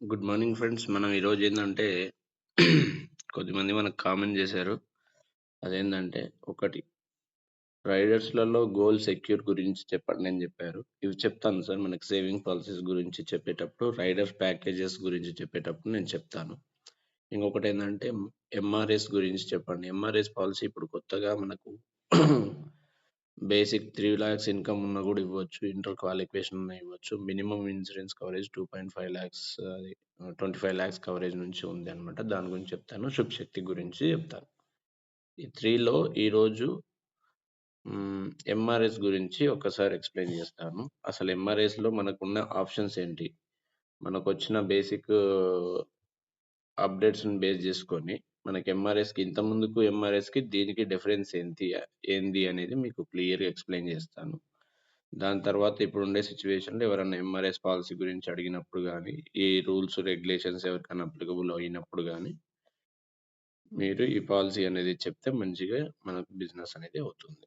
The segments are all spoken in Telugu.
Good morning friends. మనం ఈరోజు ఏందంటే కొద్దిమంది మనకు కామెంట్ చేశారు. అదేందంటే ఒకటి రైడర్స్‌లలో గోల్ సెక్యూర్ గురించి చెప్పండి అని చెప్పారు. ఇవి చెప్తాను సార్. మనకి సేవింగ్ పాలిసీస్ గురించి చెప్పేటప్పుడు, రైడర్ ప్యాకేజెస్ గురించి చెప్పేటప్పుడు నేను చెప్తాను. ఇంకొకటేందంటే ఎంఆర్ఎస్ గురించి చెప్పండి. ఎంఆర్ఎస్ పాలిసీ ఇప్పుడు కొత్తగా మనకు బేసిక్ 3,00,000 ఇన్‌కమ్ ఉన్నా గూడా ఇవ్వచ్చు. ఇంటర్ క్వాలిఫికేషన్ ఉన్నా ఇవ్వచ్చు. మినిమమ్ ఇన్సూరెన్స్ కవరేజ్ 2,5 అది 25,00,000 కవరేజ్ నుంచి ఉంది అన్నమాట. దాని గురించి చెప్తాను. శుభ్ శక్తి గురించి చెప్తాను. ఈ 3లో ఈరోజు ఎంఆర్ఎస్ గురించి ఒక్కసారి ఎక్స్‌ప్లెయిన్ చేస్తాను. అసలు ఎంఆర్ఎస్‌లో మనకున్న ఆప్షన్స్ ఏంటి? మనకొచ్చిన బేసిక్ అప్డేట్స్‌ని బేస్ చేసుకొని మనకి ఎంఆర్ఎస్‌కి ఇంతకుముందుకు ఎంఆర్ఎస్‌కి దీనికి డిఫరెన్స్ ఏంది అనేది మీకు క్లియర్‌గా ఎక్స్‌ప్లెయిన్ చేస్తాను. దాని తర్వాత ఇప్పుడుండే సిట్యుయేషన్‌లో ఎవరన్నా ఎంఆర్ఎస్ పాలిసీ గురించి అడిగినప్పుడు గానీ, ఈ రూల్స్, రెగ్యులేషన్స్ ఎవరికైనా అప్లికబుల్ అయినప్పుడు గానీ, మీరు ఈ పాలిసీ అనేది చెప్తే మంచిగా మనకు బిజినెస్ అనేది అవుతుంది.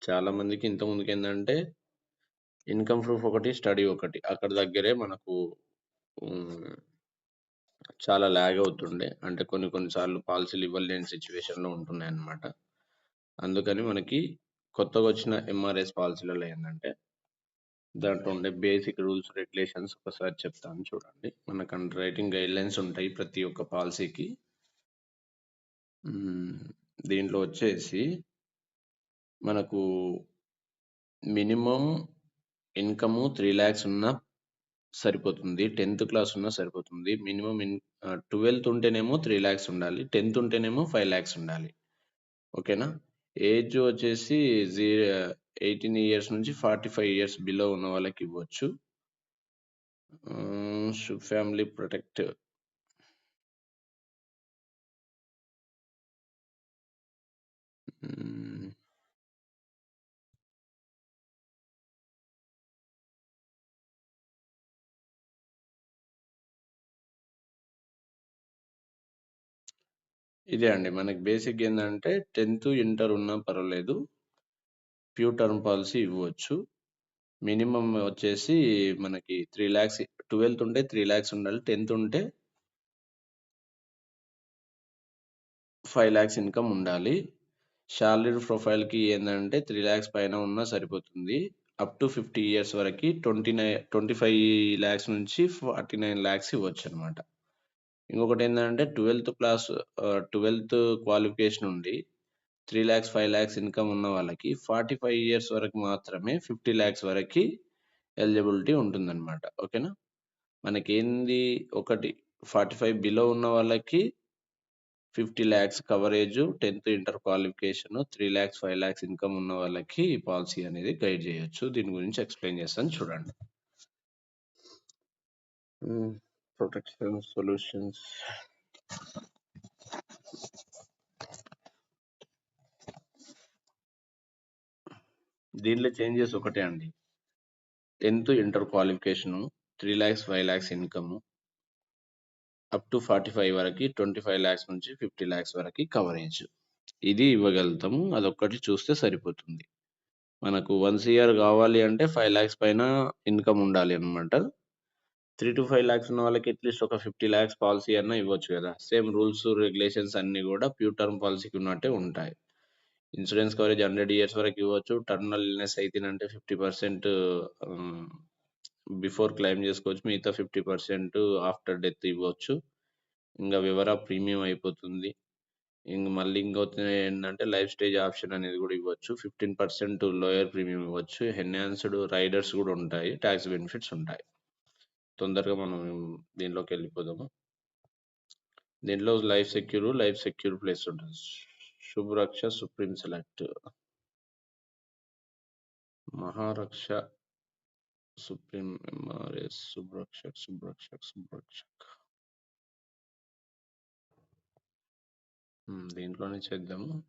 చాలా మందికి ఇంతకుముందుకేందంటే ఇన్‌కమ్ ప్రూఫ్ ఒకటి, స్టడీ ఒకటి. అక్కడ దగ్గరే మనకు హ్మ్. చాలా లాగ్ అవుతుండే. అంటే కొన్ని కొన్ని సార్లు పాలిసీలు ఇవ్వలేని సిట్యుయేషన్‌లో ఉంటున్నాయన్నమాట. అందుకని మనకి కొత్తగొచ్చిన ఎంఆర్ఎస్ పాలిసీలలో ఏందంటే, దాంట్లో ఉండే బేసిక్ రూల్స్, రెగ్యులేషన్స్ ఒకసారి చెప్తాను చూడండి. మనకు అండర్ రైటింగ్ గైడ్‌లైన్స్ ఉంటాయి ప్రతి ఒక్క పాలిసీకి. హ్మ్. దీంట్లో వచ్చేసి మనకు మినిమమ్ ఇన్‌కమ్ 3,00,000 ఉన్నా సరిపోతుంది. 10థ్ క్లాస్ ఉన్నా సరిపోతుంది. మినిమమ్ 12థ్ ఉంటేనేమో 3,00,000 ఉండాలి. 10థ్ ఉంటేనేమో 5,00,000 ఉండాలి. ఓకేనా? ఏజ్ వచ్చేసి 18 ఇయర్స్ నుంచి 45 ఇయర్స్ బిలో ఉన్న వాళ్ళకివ్వచ్చు. షుడ్ ఫ్యామిలీ ప్రొటెక్ట్ హ్మ్. ఇదే అండి. మనకి బేసిక్‌గా ఏందంటే 10థ్, ఇంటర్ ఉన్నా పర్వాలేదు. ప్యూర్ టర్మ్ పాలిసీ ఇవ్వచ్చు. మినిమమ్ వచ్చేసి మనకి 3,00,000 12థ్ ఉంటే 3,00,000 ఉండాలి. 10థ్ ఉంటే 5,00,000 ఇన్‌కమ్ ఉండాలి. సాలరీ ప్రొఫైల్‌కి ఏందంటే 3,00,000 పైన ఉన్నా సరిపోతుంది. అప్ టు 50 ఇయర్స్ వరకి 25,00,000 నుంచి 49,00,000 ఇవ్వొచ్చనమాట. ఇంకొకటేందంటే 12థ్ క్వాలిఫికేషన్ ఉండి 3,00,000, 5,00,000 ఇన్‌కమ్ ఉన్న వాళ్ళకి 45 ఇయర్స్ వరకు మాత్రమే 50,00,000 వరకి ఎలిజిబిలిటీ ఉంటుందనమాట. ఓకేనా? మనకేంది ఒకటి 45 బిలో ఉన్న వాళ్ళకి 50,00,000 కవరేజు, 10థ్ ఇంటర్ క్వాలిఫికేషను, 3,00,000, 5,00,000 ఇన్‌కమ్ ఉన్న వాళ్ళకి ఈ పాలిసీ అనేది గైడ్ చేయొచ్చు. దీని గురించి ఎక్స్‌ప్లెయిన్ చేస్తాను చూడండి. Protection solutions. దీంట్లో చేంజెస్ ఒకటే అండి. 10థ్ inter qualification, 3,00,000, 5,00,000 income up to 45 వరకి 25,00,000 నుంచి 50,00,000 వరకి కవరేజ్. ఇది ఇవ్వగలుగుతాము. అదొక్కటి చూస్తే సరిపోతుంది. మనకు 1 సిఆర్ కావాలి అంటే 5,00,000 పైన ఇన్‌కమ్ ఉండాలి అన్నమాట. 3-5 లాక్స్ ఉన్న వాళ్ళకి అట్‌లీస్ట్ ఒక 50,00,000 పాలిసీ అన్నా ఇవ్వచ్చు గదా! సేమ్ రూల్స్, రెగ్యులేషన్స్ అన్నీ గూడా ప్యూర్ టర్మ్ పాలిసీకి ఉన్నట్టే ఉంటాయి. ఇన్సూరెన్స్ కవరేజ్ 100 ఇయర్స్ వరకు ఇవ్వచ్చు. టర్మినల్ ఇల్‌నెస్ అయితేనంటే 50% హ్మ్, బిఫోర్ క్లెయిమ్ జేసుకోవచ్చు. మిగతా 50% ఆఫ్టర్ డెత్ ఇవ్వచ్చు. ఇంగ వివరా ప్రీమియం అయిపోతుంది. మళ్ళీ ఇంకోటి ఏంటంటే లైఫ్ స్టేజ్ ఆప్షన్ అనేది గూడా ఇవ్వచ్చు. 15% లోయర్ ప్రీమియం ఇవ్వచ్చు. ఎన్హాన్స్‌డ్ రైడర్స్ గూడా ఉంటాయి. టాక్స్ బెనిఫిట్స్ ఉంటాయి. తొందరగా మనం దీంట్లోకెళ్ళిపోదాము. దీంట్లో లైఫ్ సెక్యూర్ ప్లేస్ ఉంటుంది. Shubh Raksha supreme select. Maharaksha supreme M R S Shubhrakshak. దీంట్లోనే చేద్దాము.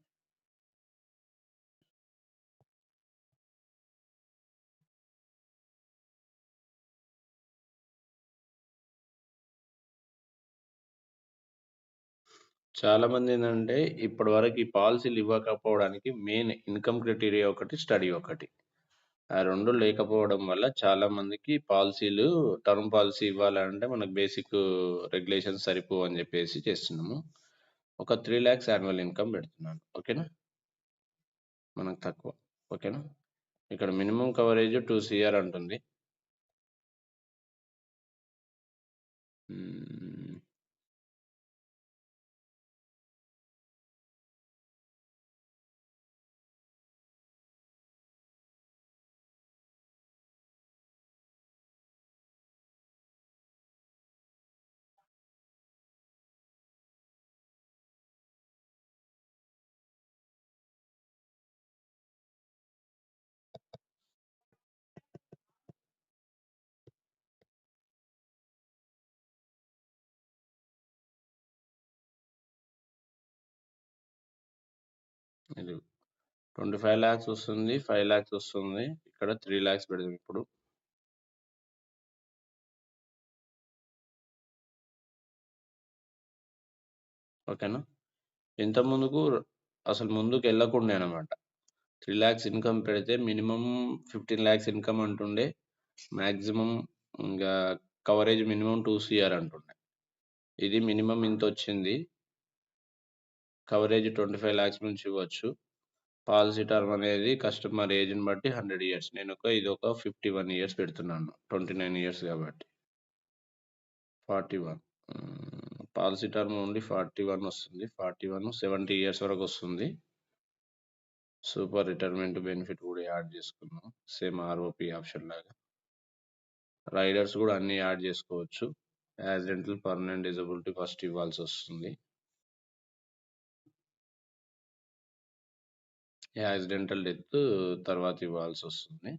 చాలా మంది ఏంటంటే ఇప్పటి వరకు ఈ పాలసీలు ఇవ్వకపోవడానికి మెయిన్ ఇన్కమ్ క్రైటీరియా ఒకటి, స్టడీ ఒకటి. ఆ 2 లేకపోవడం వల్ల చాలా మందికి పాలిసీలు టర్మ్ పాలిసీ ఇవ్వాలంటే మనకు బేసిక్ రెగ్యులేషన్స్ సరిపోవని జెప్పేసి చేస్తున్నాము. ఒక 3,00,000 యాన్యువల్ ఇన్‌కమ్ పెడుతున్నాను. ఓకేనా? మనకు తక్కువ. ఓకేనా? ఇక్కడ మినిమమ్ కవరేజ్ 2 సీఆర్ అంటుంది. హ్మ్. ఇది 25,00,000 వస్తుంది. 5,00,000 వస్తుంది. ఇక్కడ 3,00,000 పెడదాం ఇప్పుడు. ఓకేనా? ఇంత ముందుకు అసలు ముందుకెళ్ళకుండే అన్నమాట. 3,00,000 ఇన్‌కమ్ పెడితే మినిమమ్ 15,00,000 ఇన్‌కమ్ అంటుండే. మాక్సిమం ఇంగా కవరేజ్ మినిమమ్ 2 సీఆర్ అంటుండే. ఇది మినిమమ్ ఇంతొచ్చింది. కవరేజ్ 25,00,000 నుంచి ఇవ్వచ్చు. పాలసీ టర్మ్ అనేది కస్టమర్ ఏజ్‌ని బట్టి 100 ఇయర్స్. ఇదొక 51 ఇయర్స్ పెడుతున్నాను. 29 ఇయర్స్ కాబట్టి. 41. పాలసీ టర్మ్ ఓన్లీ 41 వస్తుంది. 41, 70 ఇయర్స్ వరకొస్తుంది. సూపర్ రిటైర్మెంట్ బెనిఫిట్ కూడా యాడ్ చేసుకున్నాం. సేమ్ ఆర్ఓపీ ఆప్షన్ లాగా. రైడర్స్ కూడా అన్నీ యాడ్ చేసుకోవచ్చు. యాక్సిడెంటల్, పర్మనెంట్ డిజబిలిటీ ఫస్ట్ ఇవ్వాల్సొస్తుంది. యాక్సిడెంటల్ డెత్ తర్వాత ఇవ్వాల్సొస్తుంది.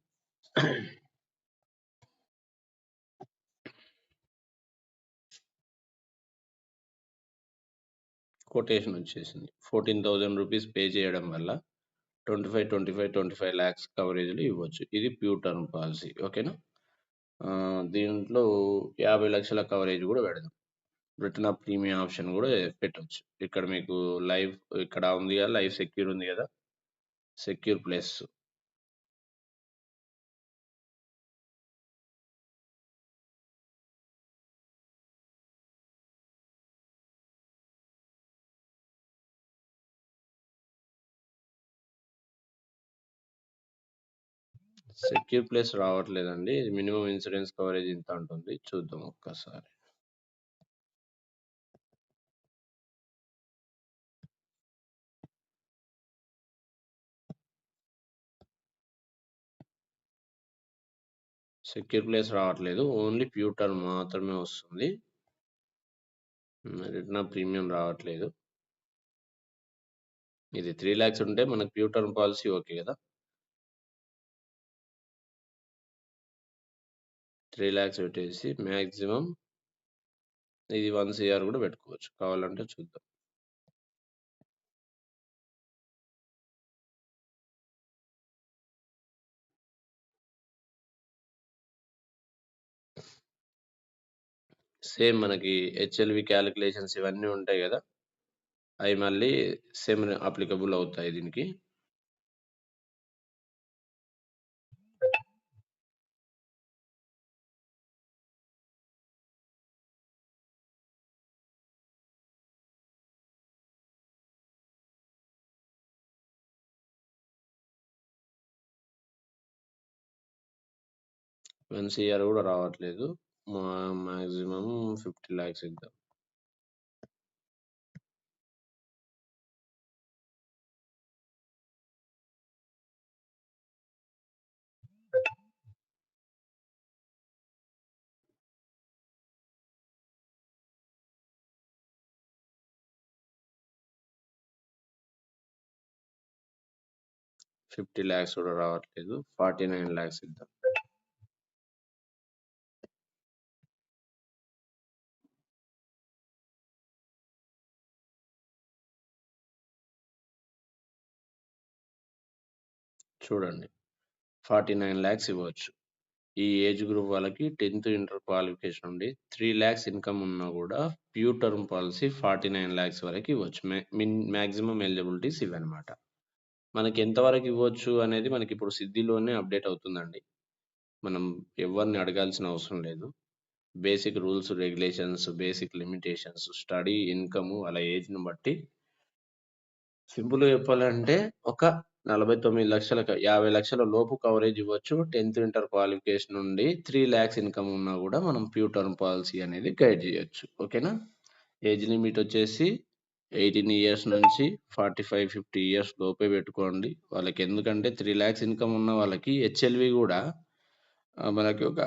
కొటేషన్ వచ్చేసింది. 14,000 రూపీస్ పే చేయడం వల్ల 25 లాక్స్ కవరేజ్‌లు ఇవ్వచ్చు. ఇది ప్యూర్ టర్మ్ పాలిసీ. ఓకేనా? దీంట్లో 50,00,000 కవరేజ్ కూడా పెడదాం. రిటర్న్ ఆఫ్ ప్రీమియం ఆప్షన్ కూడా పెట్టొచ్చు. ఇక్కడ మీకు లైఫ్ ఇక్కడ ఉంది కదా! లైఫ్ సెక్యూర్ ఉంది కదా! Secure plus. సెక్యూర్ ప్లస్ రావట్లేదండి. మినిమమ్ ఇన్సూరెన్స్ కవరేజ్ ఇంత ఉంటుంది. చూద్దాం ఒక్కసారి. సెక్యూర్ ప్లస్ రావట్లేదు. ఓన్లీ ప్యూర్ టర్మ్ మాత్రమే వస్తుంది. రిటర్న్ ఆఫ్ ప్రీమియం రావట్లేదు. ఇది 3,00,000 ఉంటే మనకు ప్యూర్ టర్మ్ పాలిసీ ఓకే కదా! 3,00,000 పెట్టేసి మాక్సిమం ఇది 1 సీఆర్ కూడా పెట్టుకోవచ్చు. కావాలంటే చూద్దాం. సేమ్ మనకి హెచ్ఎల్‌వి కాలిక్యులేషన్స్ ఇవన్నీ ఉంటాయి కదా! అయి మళ్ళీ సేమ్ అప్లికబుల్ అవుతాయి దీనికి. ఎన్‌సీఆర్ కూడా రావట్లేదు. మాక్సిమం 50,00,000 ఇద్దాం. $50,00,000 కూడా రావట్లేదు. 49,00,000 ఇద్దాం. చూడండి. 49,00,000 ఇవ్వచ్చు. ఈ ఏజ్ గ్రూప్ వాళ్ళకి 10థ్ ఇంటర్ క్వాలిఫికేషన్ ఉండి 3,00,000 ఇన్‌కమ్ ఉన్నా కూడా ప్యూర్ టర్మ్ పాలిసీ 49,00,000 వరకు ఇవ్వచ్చు. మాక్సిమం ఎలిజిబిలిటీస్ ఇవన్నమాట. మనకి ఎంతవరకు ఇవ్వచ్చు అనేది మనకిప్పుడు సిద్ధిలోనే అప్డేట్ అవుతుందండి. మనం ఎవరిని అడగాల్సిన అవసరం లేదు. Basic rules, regulations, basic limitations, study income వాళ్ళ ఏజ్‌ని బట్టి సింపుల్‌గా చెప్పాలంటే ఒక 49,00,000 50,00,000 లోపు కవరేజ్ ఇవ్వచ్చు. 10థ్ ఇంటర్ క్వాలిఫికేషన్ నుండి 3,00,000 ఇన్‌కమ్ ఉన్నా గూడా మనం ప్యూర్ టర్మ్ పాలిసీ అనేది గైడ్ జేయొచ్చు. ఓకేనా? ఏజ్ లిమిట్ వచ్చేసి 18 ఇయర్స్ నుంచి 45, 50 ఇయర్స్ లోపే పెట్టుకోండి. వాళ్ళకెందుకంటే 3,00,000 ఇన్‌కమ్ ఉన్న వాళ్ళకి హెచ్ఎల్‌వి గూడా మనకి ఒక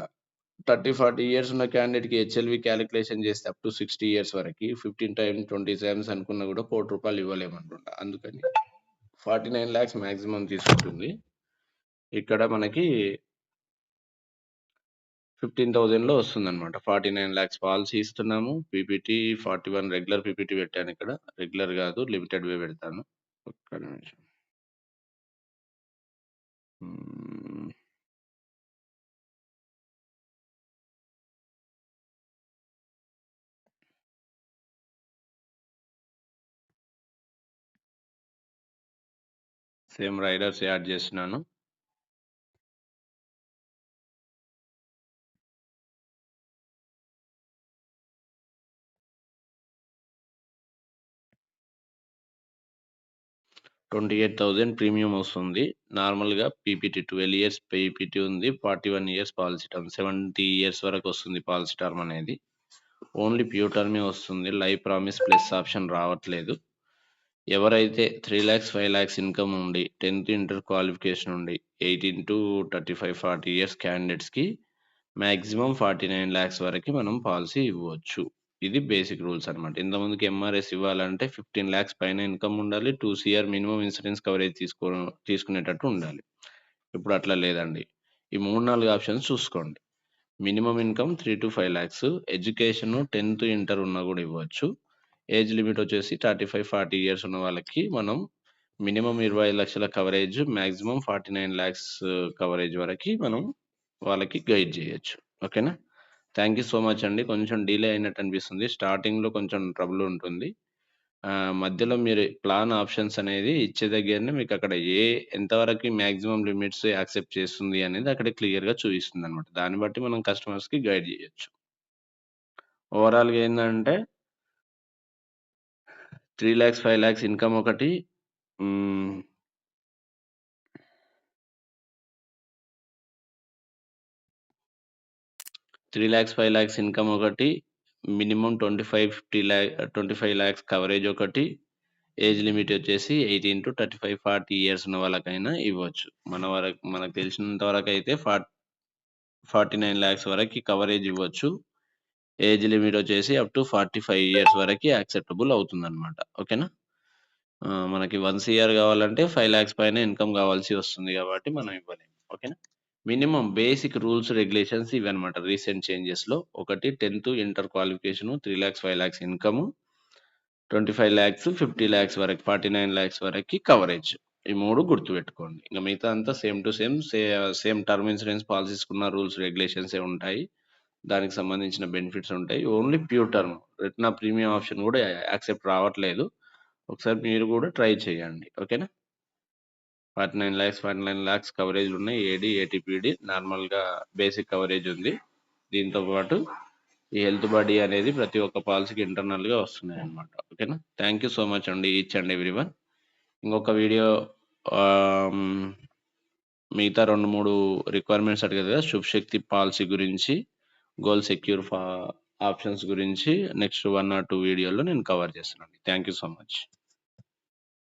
30, 40 ఇయర్స్ ఉన్న క్యాండిడేట్‌కి హెచ్ఎల్‌వి కాలిక్యులేషన్ చేస్తే అప్ టు 60 ఇయర్స్ వరకి 15 టైమ్స్, 20 టైమ్స్ అనుకున్నా కూడా రూ. 1,00,00,000 ఇవ్వలేమనుకుంటా. అందుకని 49,00,000 మాక్సిమం తీసుకుంటుంది. ఇక్కడ మనకి 15,000లో వస్తుందన్నమాట. 49,00,000 పాలసీ ఇస్తున్నాము. పీపీటీ 41 రెగ్యులర్ పీపీటీ పెట్టాను ఇక్కడ. రెగ్యులర్ కాదు లిమిటెడ్ వే పెడతాను. ఒక్క నిమిషం. హ్మ్. సేమ్ రైడర్స్ యాడ్ చేస్తున్నాను. $28,000 ప్రీమియం వస్తుంది. నార్మల్‌గా పీపీటీ 12 ఇయర్స్ పీపీటీ ఉంది. 41 ఇయర్స్ పాలసీ టర్మ్. 70 ఇయర్స్ వరకు వస్తుంది పాలసీ టర్మ్ అనేది. ఓన్లీ ప్యూర్ టర్మే వస్తుంది. లైఫ్ ప్రామిస్ ప్లస్ ఆప్షన్ రావట్లేదు. ఎవరైతే 3,00,000, 5,00,000 ఇన్‌కమ్ ఉండి 10థ్ ఇంటర్ క్వాలిఫికేషన్ ఉండి 18-35, 40 ఇయర్స్ క్యాండిడేట్స్‌కి మాక్సిమం 49,00,000 వరకి మనం పాలసీ ఇవ్వచ్చు. ఇది బేసిక్ రూల్స్ అన్నమాట. ఇంతకుముందుకి ఎంఆర్ఎస్ ఇవ్వాలంటే 15,00,000 పైన ఇన్‌కమ్ ఉండాలి. 2 సీఆర్ మినిమమ్ ఇన్సూరెన్స్ కవరేజ్ తీసుకునేటట్టు ఉండాలి. ఇప్పుడు అట్లా లేదండి. ఈ 3, 4 ఆప్షన్స్ చూసుకోండి. మినిమమ్ ఇన్‌కమ్ 3-5 లాక్స్, ఎడ్యుకేషన్ 10థ్ ఇంటర్ ఉన్నా గూడా ఇవ్వచ్చు. ఏజ్ లిమిట్ వచ్చేసి 35, 40 ఇయర్స్ ఉన్న వాళ్ళకి మనం మినిమమ్ 25,00,000 కవరేజ్, మాక్సిమం 49,00,000 కవరేజ్ వరకి మనం వాళ్ళకి గైడ్ జేయొచ్చు. ఓకేనా? థ్యాంక్ యూ సో మచ్ అండి. కొంచెం డిలే అయినట్టు అనిపిస్తుంది. స్టార్టింగ్‌లో కొంచెం ట్రబుల్ ఉంటుంది. మధ్యలో మీరు ప్లాన్ ఆప్షన్స్ అనేది ఇచ్చే దగ్గరనే మీకక్కడ ఎంతవరకి మాక్సిమం లిమిట్స్ యాక్సెప్ట్ చేస్తుంది అనేది అక్కడ క్లియర్‌గా చూయిస్తుందనమాట. దాన్ని బట్టి మనం కస్టమర్స్‌కి గైడ్ జేయొచ్చు. ఓవరాల్‌గా ఏందంటే 3,00,000, 5,00,000 ఇన్‌కమ్ ఒకటి. హ్మ్. 3,00,000, 5,00,000 ఇన్‌కమ్ ఒకటి. మినిమమ్ 25,00,000 కవరేజ్ ఒకటి. ఏజ్ లిమిట్ వచ్చేసి 18-35, 40 ఇయర్స్ ఉన్న వాళ్ళకైనా ఇవ్వచ్చు. మనకు తెలిసినంత వరకైతే 49,00,000 వరకి కవరేజ్ ఇవ్వచ్చు. ఏజ్ లిమిట్ వచ్చేసి అప్ టు 45 ఇయర్స్ వరకి యాక్సెప్టబుల్ అవుతుందన్నమాట. ఓకేనా? మనకి 1 సీఆర్ కావాలంటే 5,00,000 పైన ఇన్‌కమ్ కావాల్సి వస్తుంది కాబట్టి మనం ఇవ్వలేము. ఓకేనా? మినిమమ్ బేసిక్ రూల్స్, రెగ్యులేషన్స్ ఇవన్నమాట రీసెంట్ చేంజెస్‌లో. ఒకటి 10థ్ ఇంటర్ క్వాలిఫికేషను, 3,00,000, 5,00,000 ఇన్‌కము, 25,00,000, 50,00,000 వరకు, 49,00,000 వరకి కవరేజ్. ఈ 3 గుర్తుపెట్టుకోండి. ఇంక మిగతా అంతా same to same same term insurance పాలిసీస్‌కున్న రూల్స్, రెగ్యులేషన్సే ఉంటాయి. దానికి సంబంధించిన బెనిఫిట్స్ ఉంటాయి. Only pure term. Return premium option గూడా యాక్సెప్ట్ రావట్లేదు. ఒకసారి మీరు గూడా ట్రై చేయండి. ఓకేనా? 49,00,000 కవరేజ్‌లున్నాయి. ఏడీ, ఏటీపీడీ నార్మల్‌గా బేసిక్ కవరేజ్ ఉంది. దీంతో పాటు ఈ హెల్త్ బాడీ అనేది ప్రతి ఒక్క పాలసీకి ఇంటర్నల్‌గా వస్తున్నాయన్నమాట. ఓకేనా? థ్యాంక్ యూ సో మచ్ అండి ఈచ్ అండ్ ఎవ్రీవన్. ఇంకొక వీడియో ఆహ్, మిగతా 2, 3 రిక్వైర్మెంట్స్ అడిగారు కదా! శుభ్ శక్తి పాలసీ గురించి, గోల్ సెక్యూర్ ఆప్షన్స్ గురించి నెక్స్ట్ 1 ఆర్ 2 వీడియోలో నేను కవర్ చేస్తానండి. Thank you so much.